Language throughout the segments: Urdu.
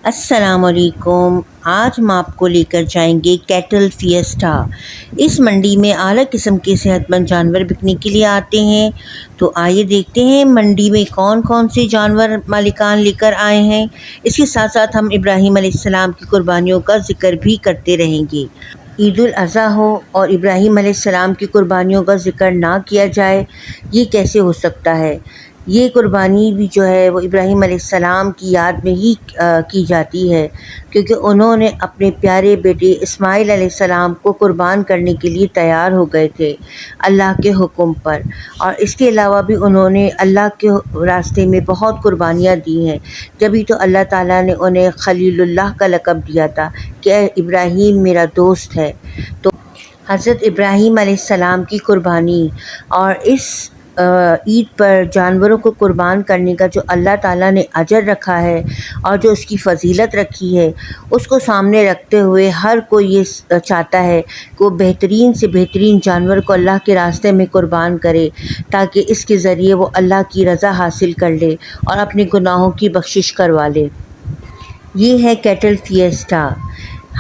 السلام علیکم۔ آج ہم آپ کو لے کر جائیں گے کیٹل فیسٹا۔ اس منڈی میں اعلیٰ قسم کے صحت مند جانور بکنے کے لیے آتے ہیں۔ تو آئیے دیکھتے ہیں منڈی میں کون کون سے جانور مالکان لے کر آئے ہیں۔ اس کے ساتھ ساتھ ہم ابراہیم علیہ السلام کی قربانیوں کا ذکر بھی کرتے رہیں گے۔ عید الاضحیٰ ہو اور ابراہیم علیہ السلام کی قربانیوں کا ذکر نہ کیا جائے، یہ کیسے ہو سکتا ہے؟ یہ قربانی بھی جو ہے وہ ابراہیم علیہ السلام کی یاد میں ہی کی جاتی ہے، کیونکہ انہوں نے اپنے پیارے بیٹے اسماعیل علیہ السلام کو قربان کرنے کے لیے تیار ہو گئے تھے اللہ کے حکم پر، اور اس کے علاوہ بھی انہوں نے اللہ کے راستے میں بہت قربانیاں دی ہیں۔ جبھی تو اللہ تعالیٰ نے انہیں خلیل اللہ کا لقب دیا تھا کہ اے ابراہیم میرا دوست ہے۔ تو حضرت ابراہیم علیہ السلام کی قربانی اور اس عید پر جانوروں کو قربان کرنے کا جو اللہ تعالیٰ نے اجر رکھا ہے اور جو اس کی فضیلت رکھی ہے، اس کو سامنے رکھتے ہوئے ہر کوئی یہ چاہتا ہے کہ وہ بہترین سے بہترین جانور کو اللہ کے راستے میں قربان کرے، تاکہ اس کے ذریعے وہ اللہ کی رضا حاصل کر لے اور اپنے گناہوں کی بخشش کروا لے۔ یہ ہے کیٹل فیسٹا۔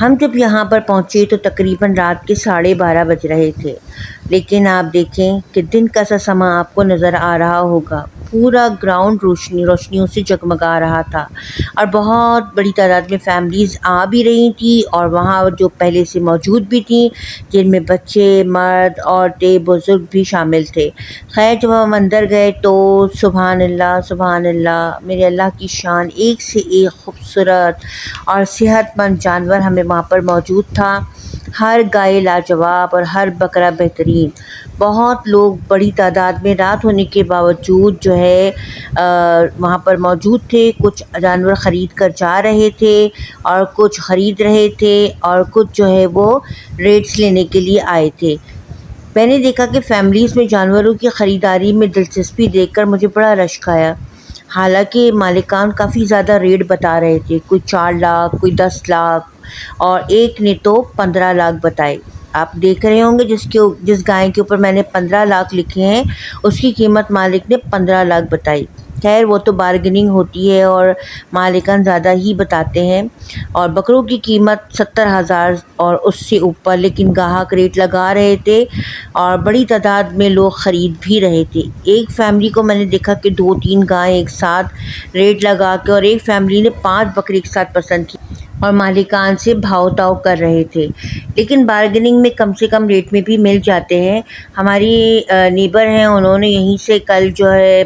ہم جب یہاں پر پہنچے تو تقریباً رات کے 12:30 بج رہے تھے، لیکن آپ دیکھیں کہ دن کا سا سما آپ کو نظر آ رہا ہوگا۔ پورا گراؤنڈ روشنیوں سے جگمگا رہا تھا، اور بہت بڑی تعداد میں فیملیز آ بھی رہی تھیں، اور وہاں جو پہلے سے موجود بھی تھیں، جن میں بچے، مرد، عورتیں، بزرگ بھی شامل تھے۔ خیر جب ہم اندر گئے تو سبحان اللہ میرے اللہ کی شان، ایک سے ایک خوبصورت اور صحت مند جانور ہمیں وہاں پر موجود تھا۔ ہر گائے لاجواب اور ہر بکرا بہترین۔ بہت لوگ بڑی تعداد میں رات ہونے کے باوجود جو ہے وہاں پر موجود تھے۔ کچھ جانور خرید کر جا رہے تھے، اور کچھ خرید رہے تھے، اور کچھ جو ہے وہ ریٹس لینے کے لیے آئے تھے۔ میں نے دیکھا کہ فیملیز میں جانوروں کی خریداری میں دلچسپی دیکھ کر مجھے بڑا رشک آیا۔ حالانکہ مالکان کافی زیادہ ریٹ بتا رہے تھے، کوئی 4 لاکھ، کوئی 10 لاکھ، اور ایک نے تو 15 لاکھ بتائے۔ آپ دیکھ رہے ہوں گے جس گائے کے اوپر میں نے 15 لاکھ لکھے ہیں، اس کی قیمت مالک نے 15 لاکھ بتائی۔ خیر وہ تو بارگننگ ہوتی ہے اور مالکان زیادہ ہی بتاتے ہیں۔ اور بکروں کی قیمت 70,000 اور اس سے اوپر، لیکن گاہک ریٹ لگا رہے تھے اور بڑی تعداد میں لوگ خرید بھی رہے تھے۔ ایک فیملی کو میں نے دیکھا کہ 2-3 گائیں ایک ساتھ ریٹ لگا کے، اور ایک فیملی نے 5 بکرے ایک ساتھ پسند کی اور مالکان سے بھاؤ تاؤ کر رہے تھے۔ لیکن بارگننگ میں کم سے کم ریٹ میں بھی مل جاتے ہیں۔ ہماری نیبر ہیں، انہوں نے یہیں سے کل جو ہے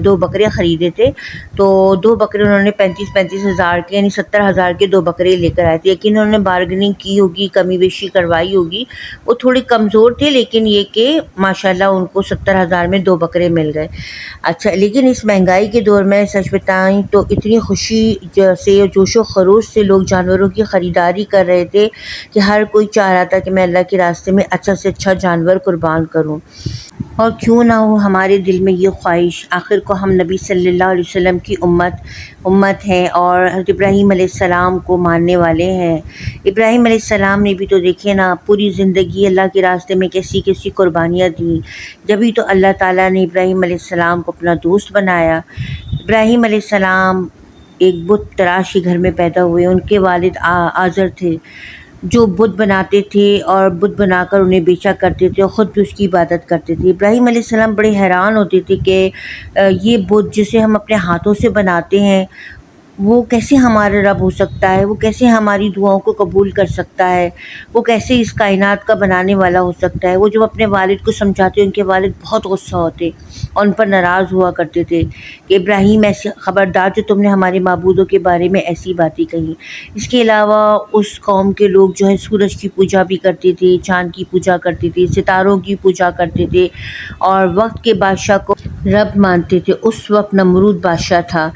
2 بکرے خریدے تھے، تو 2 بکرے انہوں نے 35 ہزار کے، یعنی 70,000 کے 2 بکرے لے کر آئے تھے۔ لیکن انہوں نے بارگننگ کی ہوگی، کمی بیشی کروائی ہوگی، وہ تھوڑے کمزور تھے، لیکن یہ کہ ماشاءاللہ ان کو 70,000 میں 2 بکرے مل گئے۔ اچھا، لیکن اس مہنگائی کے دور میں سچ بتائیں تو اتنی خوشی سے، جوش و خروش سے لوگ جانوروں کی خریداری کر رہے تھے کہ ہر کوئی چاہ رہا تھا کہ میں اللہ کے راستے میں اچھا سے اچھا جانور قربان کروں۔ اور کیوں نہ ہو ہمارے دل میں یہ خواہش، آخر کو ہم نبی صلی اللہ علیہ وسلم کی امت ہیں اور حضرت ابراہیم علیہ السلام کو ماننے والے ہیں۔ ابراہیم علیہ السلام نے بھی تو دیکھے نا، پوری زندگی اللہ کے راستے میں کیسی کیسی قربانیاں دیں، جبھی تو اللہ تعالیٰ نے ابراہیم علیہ السلام کو اپنا دوست بنایا۔ ابراہیم علیہ السلام ایک بت تراش کے گھر میں پیدا ہوئے۔ ان کے والد آزر تھے جو بت بناتے تھے، اور بت بنا کر انہیں بیچا کرتے تھے، اور خود بھی اس کی عبادت کرتے تھے۔ ابراہیم علیہ السلام بڑے حیران ہوتے تھے کہ یہ بت جسے ہم اپنے ہاتھوں سے بناتے ہیں، وہ کیسے ہمارا رب ہو سکتا ہے، وہ کیسے ہماری دعاؤں کو قبول کر سکتا ہے، وہ کیسے اس کائنات کا بنانے والا ہو سکتا ہے۔ وہ جب اپنے والد کو سمجھاتے، ان کے والد بہت غصہ ہوتے اور ان پر ناراض ہوا کرتے تھے کہ ابراہیم ایسے خبردار جو تم نے ہمارے معبودوں کے بارے میں ایسی باتیں کہیں۔ اس کے علاوہ اس قوم کے لوگ جو ہے سورج کی پوجا بھی کرتے تھے، چاند کی پوجا کرتے تھے، ستاروں کی پوجا کرتے تھے، اور وقت کے بادشاہ کو رب مانتے تھے۔ اس وقت نمرود بادشاہ تھا۔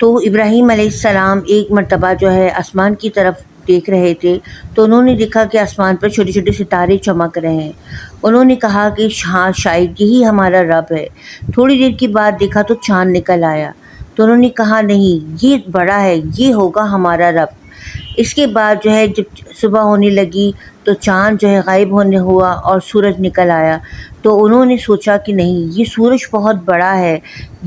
تو ابراہیم علیہ السلام ایک مرتبہ جو ہے آسمان کی طرف دیکھ رہے تھے، تو انہوں نے دیکھا کہ آسمان پر چھوٹے چھوٹے ستارے چمک رہے ہیں۔ انہوں نے کہا کہ ہاں شاید یہی ہمارا رب ہے۔ تھوڑی دیر کے بعد دیکھا تو چاند نکل آیا، تو انہوں نے کہا نہیں، یہ بڑا ہے، یہ ہوگا ہمارا رب۔ اس کے بعد جو ہے جب صبح ہونے لگی تو چاند جو ہے غائب ہونے ہوا اور سورج نکل آیا، تو انہوں نے سوچا کہ نہیں، یہ سورج بہت بڑا ہے،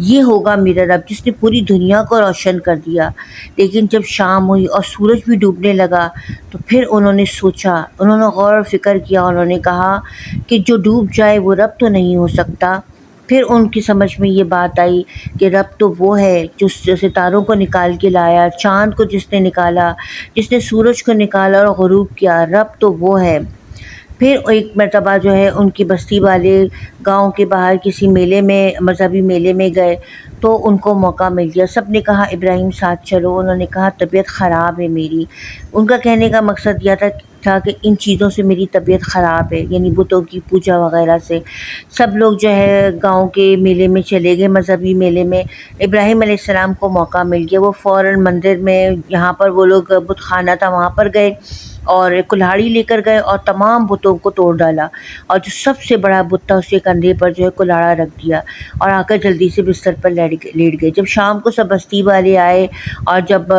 یہ ہوگا میرا رب جس نے پوری دنیا کو روشن کر دیا۔ لیکن جب شام ہوئی اور سورج بھی ڈوبنے لگا تو پھر انہوں نے سوچا، انہوں نے غور و فکر کیا، انہوں نے کہا کہ جو ڈوب جائے وہ رب تو نہیں ہو سکتا۔ پھر ان کی سمجھ میں یہ بات آئی کہ رب تو وہ ہے جو ستاروں کو نکال کے لایا، چاند کو جس نے نکالا، جس نے سورج کو نکالا اور غروب کیا، رب تو وہ ہے۔ پھر ایک مرتبہ جو ہے ان کی بستی والے گاؤں کے باہر کسی میلے میں، مذہبی میلے میں گئے تو ان کو موقع مل گیا۔ سب نے کہا ابراہیم ساتھ چلو، انہوں نے کہا طبیعت خراب ہے میری۔ ان کا کہنے کا مقصد یہ تھا کہ ان چیزوں سے میری طبیعت خراب ہے، یعنی بتوں کی پوجا وغیرہ سے۔ سب لوگ جو ہے گاؤں کے میلے میں چلے گئے، مذہبی میلے میں۔ ابراہیم علیہ السلام کو موقع مل گیا، وہ فوراً مندر میں، جہاں پر وہ لوگ بت خانہ تھا وہاں پر گئے اور کلہاڑی لے کر گئے اور تمام بتوں کو توڑ ڈالا، اور جو سب سے بڑا بت تھا اس کے کندھے پر جو ہے کلاڑا رکھ دیا اور آ کر جلدی سے بستر پر لیٹ گئے۔ جب شام کو سب بستی والے آئے اور جب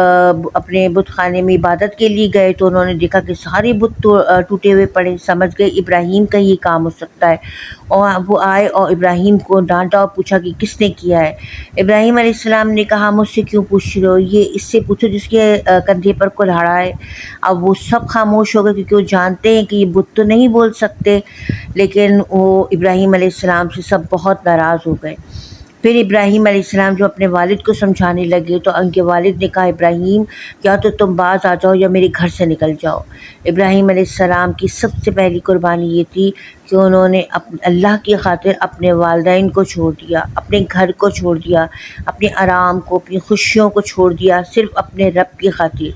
اپنے بت خانے میں عبادت کے لیے گئے تو انہوں نے دیکھا کہ سارے بت ٹوٹے ہوئے پڑے، سمجھ گئے ابراہیم کا یہ کام ہو سکتا ہے، اور وہ آئے اور ابراہیم کو ڈانٹا اور پوچھا کہ کس نے کیا ہے۔ ابراہیم علیہ السلام نے کہا مجھ سے کیوں پوچھ رہے ہو، یہ اس سے پوچھو جس کے کندھے پر کلہاڑا ہے۔ اب وہ سب خاموش ہو گئے کیونکہ وہ جانتے ہیں کہ یہ بت تو نہیں بول سکتے، لیکن وہ ابراہیم علیہ السلام سے سب بہت ناراض ہو گئے۔ پھر ابراہیم علیہ السلام جو اپنے والد کو سمجھانے لگے تو ان کے والد نے کہا ابراہیم یا تو تم باز آ جاؤ یا میرے گھر سے نکل جاؤ۔ ابراہیم علیہ السلام کی سب سے پہلی قربانی یہ تھی کہ انہوں نے اللہ کی خاطر اپنے والدین کو چھوڑ دیا، اپنے گھر کو چھوڑ دیا، اپنے آرام کو، اپنی خوشیوں کو چھوڑ دیا، صرف اپنے رب کی خاطر۔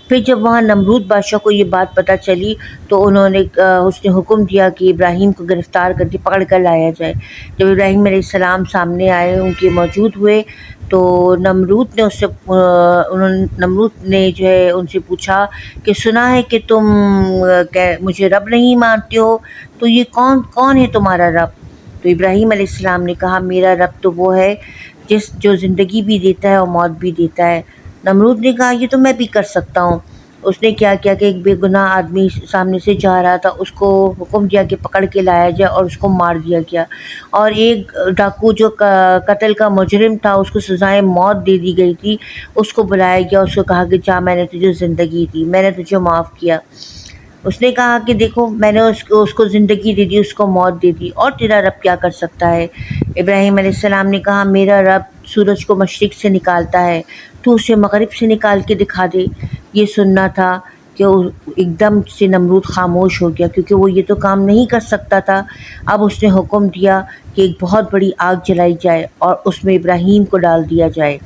پھر جب وہاں نمرود بادشاہ کو یہ بات پتہ چلی تو اس نے حکم دیا کہ ابراہیم کو گرفتار کر کے پکڑ کر لایا جائے۔ جب ابراہیم علیہ السلام سامنے آئے، ان کے موجود ہوئے تو نمرود نے جو ہے ان سے پوچھا کہ سنا ہے کہ تم مجھے رب نہیں مانتے ہو، تو یہ کون ہے تمہارا رب؟ تو ابراہیم علیہ السلام نے کہا میرا رب تو وہ ہے جو زندگی بھی دیتا ہے اور موت بھی دیتا ہے۔ نمرود نے کہا یہ تو میں بھی کر سکتا ہوں۔ اس نے کیا کیا کہ ایک بے گناہ آدمی سامنے سے جا رہا تھا، اس کو حکم دیا کہ پکڑ کے لایا جائے اور اس کو مار دیا گیا، اور ایک ڈاکو جو قتل کا مجرم تھا، اس کو سزائے موت دے دی گئی تھی، اس کو بلایا گیا، اس کو کہا کہ جا، میں نے تجھے زندگی دی، میں نے تجھے معاف کیا۔ اس نے کہا کہ دیکھو میں نے اس کو زندگی دے دی، اس کو موت دے دی، اور تیرا رب کیا کر سکتا ہے؟ ابراہیم علیہ السلام نے کہا میرا رب سورج کو مشرق سے نکالتا ہے، تو اسے مغرب سے نکال کے دکھا دے۔ یہ سننا تھا کہ ایک دم سے نمرود خاموش ہو گیا کیونکہ وہ یہ تو کام نہیں کر سکتا تھا۔ اب اس نے حکم دیا کہ ایک بہت بڑی آگ جلائی جائے اور اس میں ابراہیم کو ڈال دیا جائے۔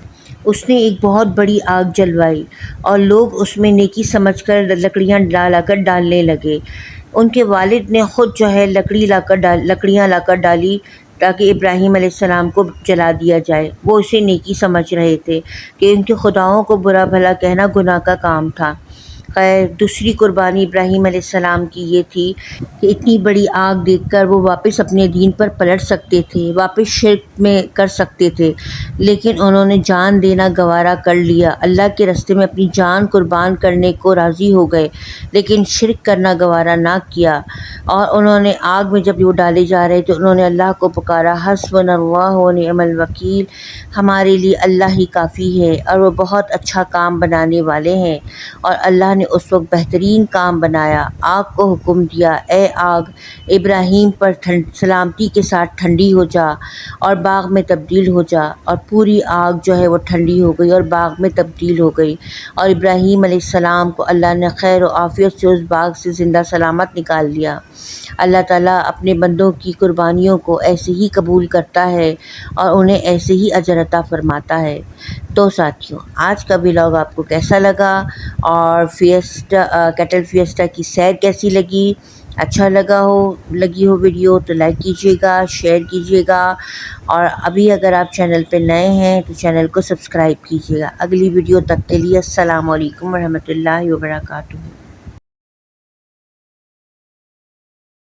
اس نے ایک بہت بڑی آگ جلوائی اور لوگ اس میں نیکی سمجھ کر لکڑیاں لا کر ڈالنے لگے۔ ان کے والد نے خود جو ہے لکڑیاں لا کر ڈالی تاکہ ابراہیم علیہ السلام کو جلا دیا جائے۔ وہ اسے نیکی سمجھ رہے تھے کہ ان کے خداؤں کو برا بھلا کہنا گناہ کا کام تھا۔ خیر، دوسری قربانی ابراہیم علیہ السلام کی یہ تھی کہ اتنی بڑی آگ دیکھ کر وہ واپس اپنے دین پر پلٹ سکتے تھے، واپس شرک میں کر سکتے تھے، لیکن انہوں نے جان دینا گوارا کر لیا، اللہ کے راستے میں اپنی جان قربان کرنے کو راضی ہو گئے، لیکن شرک کرنا گوارا نہ کیا۔ اور انہوں نے آگ میں جب وہ ڈالے جا رہے تو انہوں نے اللہ کو پکارا، حسبنا اللہ و نعم الوکیل، ہمارے لیے اللہ ہی کافی ہے اور وہ بہت اچھا کام بنانے والے ہیں۔ اور اللہ نے اس وقت بہترین کام بنایا، آگ کو حکم دیا اے آگ ابراہیم پر سلامتی کے ساتھ ٹھنڈی ہو جا اور باغ میں تبدیل ہو جا، اور پوری آگ جو ہے وہ ٹھنڈی ہو گئی اور باغ میں تبدیل ہو گئی، اور ابراہیم علیہ السلام کو اللہ نے خیر و عافیت سے اس باغ سے زندہ سلامت نکال لیا۔ اللہ تعالیٰ اپنے بندوں کی قربانیوں کو ایسے ہی قبول کرتا ہے اور انہیں ایسے ہی اجر عطا فرماتا ہے۔ تو ساتھیوں، آج کا ولاگ آپ کو کیسا لگا اور کیٹل فیسٹا کی سیر کیسی لگی؟ اچھا لگی ہو ویڈیو تو لائک کیجیے گا، شیئر کیجیے گا، اور ابھی اگر آپ چینل پہ نئے ہیں تو چینل کو سبسکرائب کیجیے گا۔ اگلی ویڈیو تک کے لیے السلام علیکم ورحمۃ اللہ وبرکاتہ۔